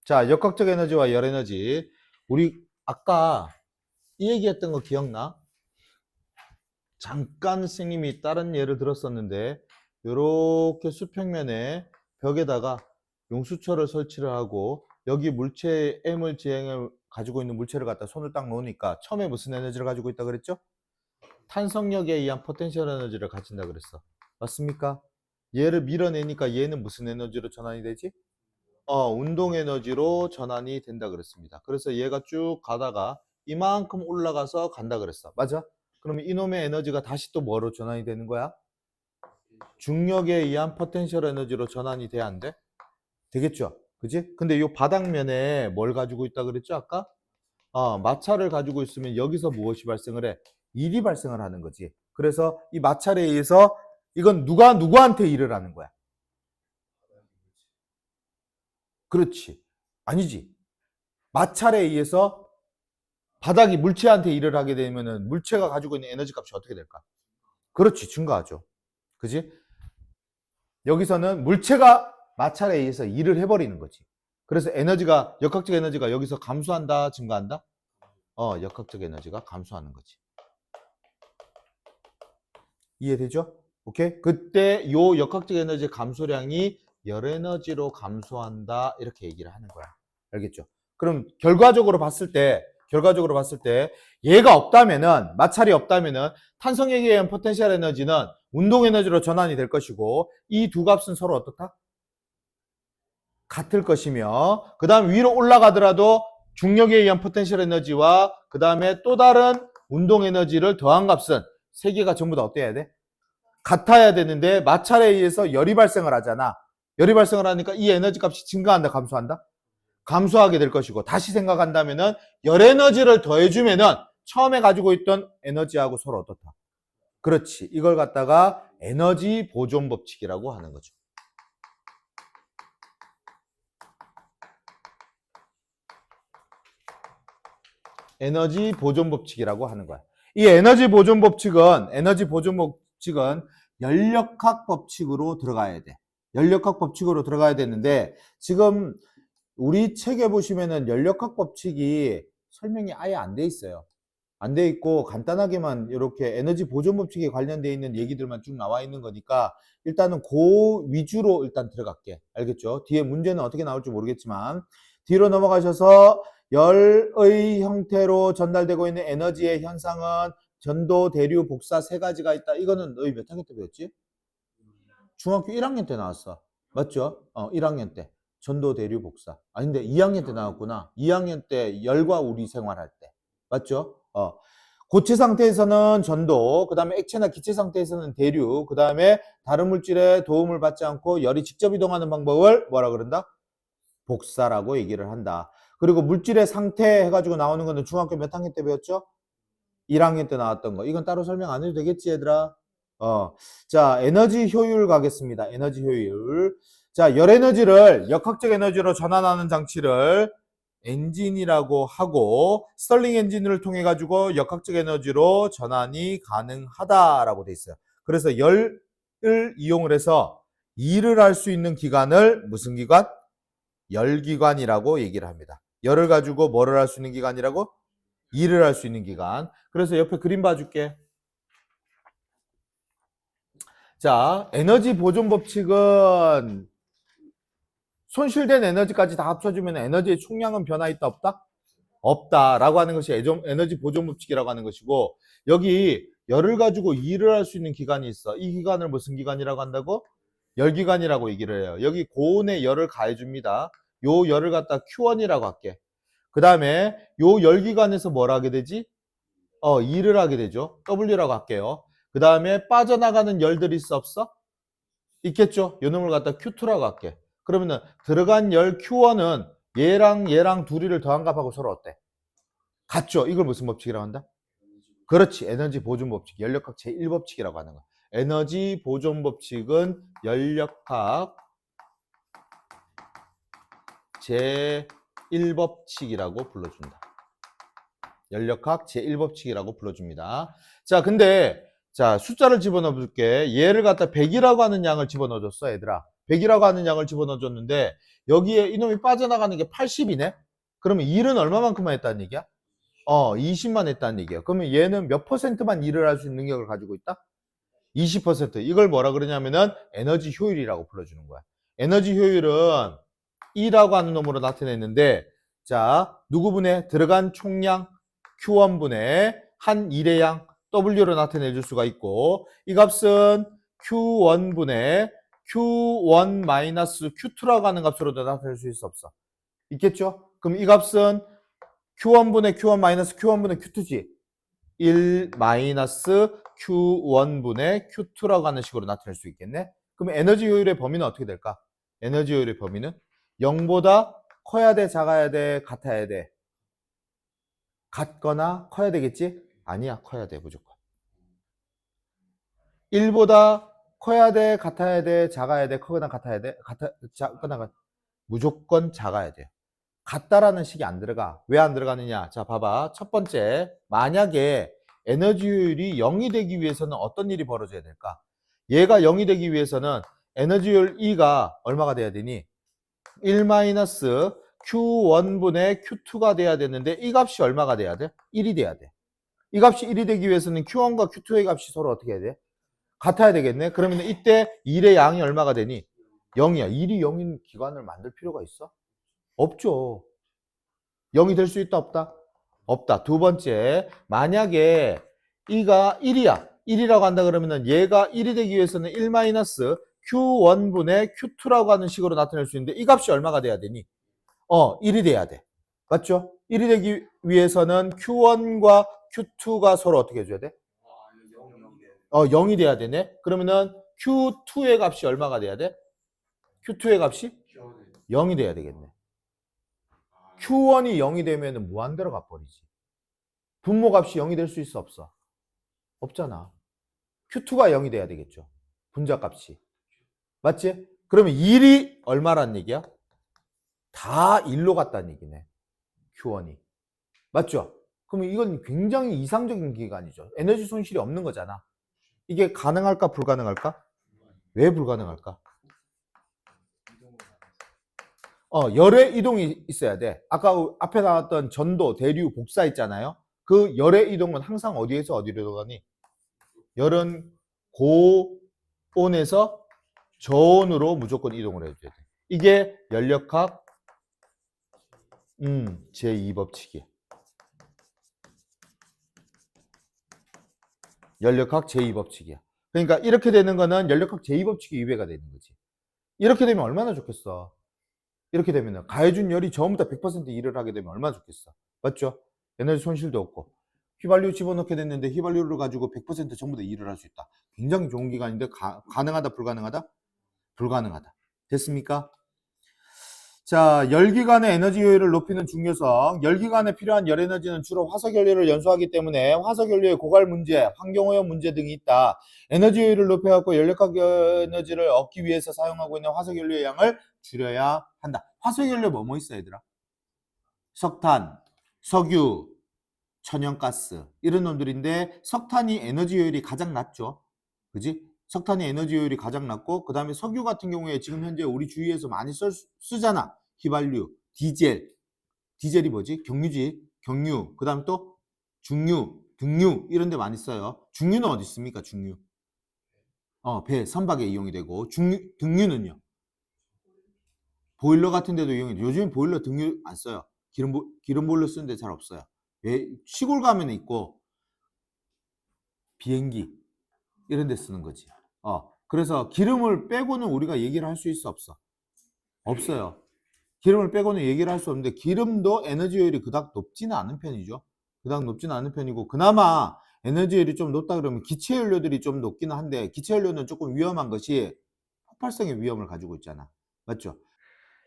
자, 역학적 에너지와 열 에너지. 우리 아까 이 얘기했던 거 기억나? 잠깐 선생님이 다른 예를 들었었는데 이렇게 수평면에 벽에다가 용수철을 설치를 하고 여기 물체 M을 지행을 가지고 있는 물체를 갖다 손을 딱 놓으니까 처음에 무슨 에너지를 가지고 있다 그랬죠? 탄성력에 의한 포텐셜 에너지를 가진다 그랬어. 맞습니까? 얘를 밀어내니까 얘는 무슨 에너지로 전환이 되지? 운동 에너지로 전환이 된다 그랬습니다. 그래서 얘가 쭉 가다가 이만큼 올라가서 간다 그랬어. 맞아? 그러면 이놈의 에너지가 다시 또 뭐로 전환이 되는 거야? 중력에 의한 포텐셜 에너지로 전환이 돼야 안 돼? 되겠죠? 그지? 근데 이 바닥면에 뭘 가지고 있다 그랬죠? 아까? 마찰을 가지고 있으면 여기서 무엇이 발생을 해? 일이 발생을 하는 거지. 그래서 이 마찰에 의해서 이건 누가 누구한테 일을 하는 거야? 그렇지. 아니지. 마찰에 의해서 바닥이 물체한테 일을 하게 되면은 물체가 가지고 있는 에너지 값이 어떻게 될까? 그렇지. 증가하죠. 그지? 여기서는 물체가 마찰에 의해서 일을 해버리는 거지. 그래서 에너지가, 역학적 에너지가 여기서 감소한다, 증가한다? 역학적 에너지가 감소하는 거지. 이해되죠? 오케이? 그때 요 역학적 에너지 감소량이 열 에너지로 감소한다, 이렇게 얘기를 하는 거야. 알겠죠? 그럼 결과적으로 봤을 때 얘가 없다면은, 마찰이 없다면은 탄성력에 의한 포텐셜 에너지는 운동 에너지로 전환이 될 것이고 이 두 값은 서로 어떻다? 같을 것이며, 그 다음 위로 올라가더라도 중력에 의한 포텐셜 에너지와 그 다음에 또 다른 운동 에너지를 더한 값은 세 개가 전부 다 어때야 돼? 같아야 되는데 마찰에 의해서 열이 발생을 하잖아. 열이 발생을 하니까 이 에너지 값이 증가한다, 감소한다? 감소하게 될 것이고, 다시 생각한다면은 열 에너지를 더해주면은 처음에 가지고 있던 에너지하고 서로 어떻다? 그렇지. 이걸 갖다가 에너지 보존 법칙이라고 하는 거죠. 에너지 보존 법칙이라고 하는 거야. 이 에너지 보존 법칙은 연력학 법칙으로 들어가야 돼. 연력학 법칙으로 들어가야 되는데 지금 우리 책에 보시면은 연력학 법칙이 설명이 아예 안 돼 있어요. 안 돼 있고 간단하게만 이렇게 에너지 보존 법칙에 관련되어 있는 얘기들만 쭉 나와 있는 거니까 일단은 그 위주로 일단 들어갈게. 알겠죠? 뒤에 문제는 어떻게 나올지 모르겠지만 뒤로 넘어가셔서 열의 형태로 전달되고 있는 에너지의 현상은 전도, 대류, 복사 세 가지가 있다. 이거는 너희 몇 학년 때 배웠지? 중학교 1학년 때 나왔어. 맞죠? 1학년 때. 전도, 대류, 복사. 아닌데 2학년 때 나왔구나. 2학년 때 열과 우리 생활할 때. 맞죠? 고체 상태에서는 전도, 그 다음에 액체나 기체 상태에서는 대류, 그 다음에 다른 물질의 도움을 받지 않고 열이 직접 이동하는 방법을 뭐라 그런다? 복사라고 얘기를 한다. 그리고 물질의 상태 해가지고 나오는 거는 중학교 몇 학년 때 배웠죠? 1학년 때 나왔던 거. 이건 따로 설명 안 해도 되겠지, 얘들아? 자, 에너지 효율 가겠습니다. 에너지 효율. 자, 열 에너지를 역학적 에너지로 전환하는 장치를 엔진이라고 하고 스털링 엔진을 통해 가지고 역학적 에너지로 전환이 가능하다라고 돼 있어요. 그래서 열을 이용을 해서 일을 할 수 있는 기관을 무슨 기관? 열기관이라고 얘기를 합니다. 열을 가지고 뭐를 할 수 있는 기관이라고? 일을 할 수 있는 기관. 그래서 옆에 그림 봐줄게. 자, 에너지 보존 법칙은 손실된 에너지까지 다 합쳐주면 에너지의 총량은 변화 있다 없다? 없다라고 하는 것이 에너지 보존 법칙이라고 하는 것이고, 여기 열을 가지고 일을 할 수 있는 기관이 있어. 이 기관을 무슨 기관이라고 한다고? 열기관이라고 얘기를 해요. 여기 고온에 열을 가해줍니다. 요 열을 갖다 Q1이라고 할게. 그 다음에 요 열기관에서 뭘 하게 되지? 일을 하게 되죠. W라고 할게요. 그 다음에 빠져나가는 열들이 있어 없어? 있겠죠. 요 놈을 갖다 Q2라고 할게. 그러면은 들어간 열 Q1은 얘랑 둘이를 더한 값하고 서로 어때? 같죠. 이걸 무슨 법칙이라고 한다? 그렇지. 에너지 보존 법칙, 연력학 제1법칙이라고 하는 거야. 에너지 보존 법칙은 연력학 제1법칙이라고 불러준다. 연력학 제1법칙이라고 불러줍니다. 자, 근데 자, 숫자를 집어넣어 볼게. 얘를 갖다 100이라고 하는 양을 집어넣어 줬어, 얘들아. 100이라고 하는 양을 집어넣어 줬는데 여기에 이놈이 빠져나가는 게 80이네. 그러면 일은 얼마만큼만 했다는 얘기야? 20만 했다는 얘기야. 그러면 얘는 몇 퍼센트만 일을 할 수 있는 능력을 가지고 있다? 20%. 이걸 뭐라 그러냐면은 에너지 효율이라고 불러주는 거야. 에너지 효율은 E라고 하는 놈으로 나타냈는데, 자, 누구분의 들어간 총량 Q1분의 한 일의 양 W로 나타내 줄 수가 있고, 이 값은 Q1분의 Q1-Q2라고 하는 값으로도 나타낼 수 있어, 없어? 있겠죠? 그럼 이 값은 Q1분의 Q1-Q1분의 Q2지. 1 Q1분의 Q2라고 하는 식으로 나타낼 수 있겠네. 그럼 에너지 효율의 범위는 어떻게 될까? 에너지 효율의 범위는 0보다 커야 돼, 작아야 돼, 같아야 돼? 같거나 커야 되겠지? 아니야, 커야 돼, 무조건. 1보다 커야 돼, 같아야 돼, 작아야 돼, 크거나 같아야 돼? 작거나 무조건 작아야 돼. 같다라는 식이 안 들어가. 왜 안 들어가느냐? 자, 봐봐. 첫 번째, 만약에 에너지 효율이 0이 되기 위해서는 어떤 일이 벌어져야 될까? 얘가 0이 되기 위해서는 에너지 효율 E가 얼마가 돼야 되니? 1 Q1분의 Q2가 돼야 되는데 이 값이 얼마가 돼야 돼? 1이 돼야 돼. 이 값이 1이 되기 위해서는 Q1과 Q2의 값이 서로 어떻게 해야 돼? 같아야 되겠네. 그러면 이때 1의 양이 얼마가 되니? 0이야. 1이 0인 기관을 만들 필요가 있어? 없죠. 0이 될 수 있다, 없다? 없다. 두 번째, 만약에 E가 1이야. 1이라고 한다 그러면은 얘가 1이 되기 위해서는 1 Q1분의 Q2라고 하는 식으로 나타낼 수 있는데 이 값이 얼마가 돼야 되니? 1이 돼야 돼. 맞죠? 1이 되기 위해서는 Q1과 Q2가 서로 어떻게 해줘야 돼? 0이 돼야 되네. 그러면은 Q2의 값이 얼마가 돼야 돼? Q2의 값이 0이 돼야 되겠네. Q1이 0이 되면 무한대로 가버리지. 분모값이 0이 될 수 있어, 없어? 없잖아. Q2가 0이 돼야 되겠죠. 분자값이. 맞지? 그러면 1이 얼마란 얘기야? 다 1로 갔다는 얘기네. Q1이. 맞죠? 그러면 이건 굉장히 이상적인 기간이죠. 에너지 손실이 없는 거잖아. 이게 가능할까, 불가능할까? 왜 불가능할까? 열의 이동이 있어야 돼. 아까 앞에 나왔던 전도, 대류, 복사 있잖아요. 그 열의 이동은 항상 어디에서 어디로 가니? 열은 고온에서 저온으로 무조건 이동을 해줘야 돼. 이게 연력학 제2법칙이야. 연력학 제2법칙이야. 그러니까 이렇게 되는 거는 연력학 제2법칙이 위배가 되는 거지. 이렇게 되면 얼마나 좋겠어. 이렇게 되면 가해준 열이 전부 다 100% 일을 하게 되면 얼마나 좋겠어. 맞죠? 에너지 손실도 없고. 휘발유 집어넣게 됐는데 휘발유를 가지고 100% 전부 다 일을 할 수 있다. 굉장히 좋은 기간인데 가능하다, 불가능하다? 불가능하다. 됐습니까? 자, 열기관의 에너지 효율을 높이는 중요성. 열기관에 필요한 열 에너지는 주로 화석연료를 연소하기 때문에 화석연료의 고갈 문제, 환경오염 문제 등이 있다. 에너지 효율을 높여갖고 연력학 에너지를 얻기 위해서 사용하고 있는 화석연료의 양을 줄여야 한다. 화석연료 뭐 있어, 얘들아? 석탄, 석유, 천연가스 이런 놈들인데 석탄이 에너지 효율이 가장 낮죠. 그지? 석탄이 에너지 효율이 가장 낮고 그 다음에 석유 같은 경우에 지금 현재 우리 주위에서 많이 쓰잖아. 휘발유, 디젤이 뭐지? 경유지, 경유, 그 다음에 또 중유, 등유 이런 데 많이 써요. 중유는 어디 있습니까? 중유. 배, 선박에 이용이 되고 등유는요? 보일러 같은 데도 이용이 돼요. 요즘 보일러 등유 안 써요. 기름 보일러 쓰는 데 잘 없어요. 왜? 시골 가면 있고 비행기 이런 데 쓰는 거지. 그래서 기름을 빼고는 우리가 얘기를 할 수 있어, 없어? 없어요. 기름을 빼고는 얘기를 할 수 없는데 기름도 에너지 효율이 그닥 높지는 않은 편이죠. 그닥 높지는 않은 편이고 그나마 에너지 효율이 좀 높다 그러면 기체 연료들이 좀 높기는 한데 기체 연료는 조금 위험한 것이 폭발성의 위험을 가지고 있잖아. 맞죠?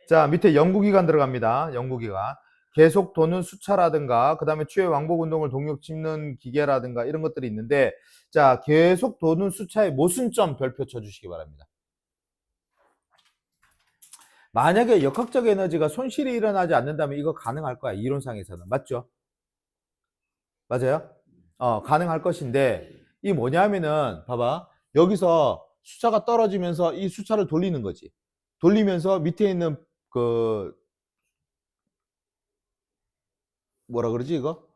자, 밑에 연구기관 들어갑니다. 연구기관. 계속 도는 수차라든가, 그 다음에 추의 왕복 운동을 동력 짚는 기계라든가 이런 것들이 있는데, 자, 계속 도는 수차의 모순점 별표 쳐주시기 바랍니다. 만약에 역학적 에너지가 손실이 일어나지 않는다면 이거 가능할 거야. 이론상에서는. 맞죠? 맞아요? 가능할 것인데, 이 뭐냐면은, 봐봐. 여기서 수차가 떨어지면서 이 수차를 돌리는 거지. 돌리면서 밑에 있는 그, 뭐라 그러지, 이거?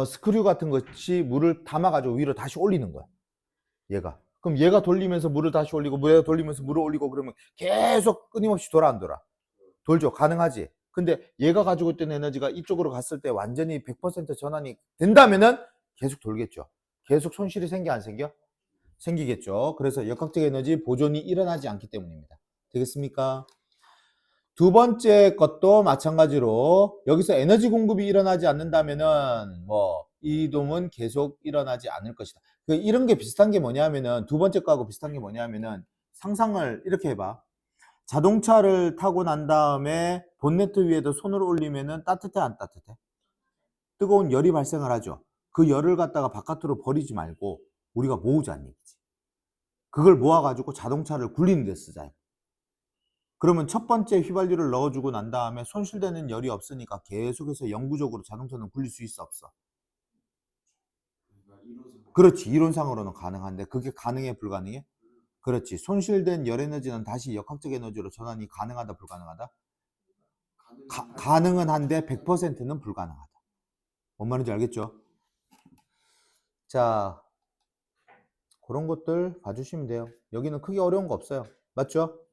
스크류 같은 것이 물을 담아가지고 위로 다시 올리는 거야. 얘가. 그럼 얘가 돌리면서 물을 다시 올리고, 얘가 돌리면서 물을 올리고, 그러면 계속 끊임없이 돌아, 안 돌아? 돌죠. 가능하지. 근데 얘가 가지고 있던 에너지가 이쪽으로 갔을 때 완전히 100% 전환이 된다면은 계속 돌겠죠. 계속 손실이 생겨, 안 생겨? 생기겠죠. 그래서 역학적 에너지 보존이 일어나지 않기 때문입니다. 되겠습니까? 두 번째 것도 마찬가지로 여기서 에너지 공급이 일어나지 않는다면은 뭐 이동은 계속 일어나지 않을 것이다. 이런 게 비슷한 게 뭐냐면은 두 번째 거하고 비슷한 게 뭐냐면은 상상을 이렇게 해봐. 자동차를 타고 난 다음에 본네트 위에도 손을 올리면은 따뜻해, 안 따뜻해? 뜨거운 열이 발생을 하죠. 그 열을 갖다가 바깥으로 버리지 말고 우리가 모으자는 얘기지. 그걸 모아가지고 자동차를 굴리는 데 쓰자. 그러면 첫 번째 휘발유를 넣어주고 난 다음에 손실되는 열이 없으니까 계속해서 영구적으로 자동차는 굴릴 수 있어, 없어? 그렇지. 이론상으로는 가능한데 그게 가능해, 불가능해? 그렇지. 손실된 열 에너지는 다시 역학적 에너지로 전환이 가능하다, 불가능하다? 가능은 한데 100%는 불가능하다. 뭔 말인지 알겠죠? 자, 그런 것들 봐주시면 돼요. 여기는 크게 어려운 거 없어요. 맞죠?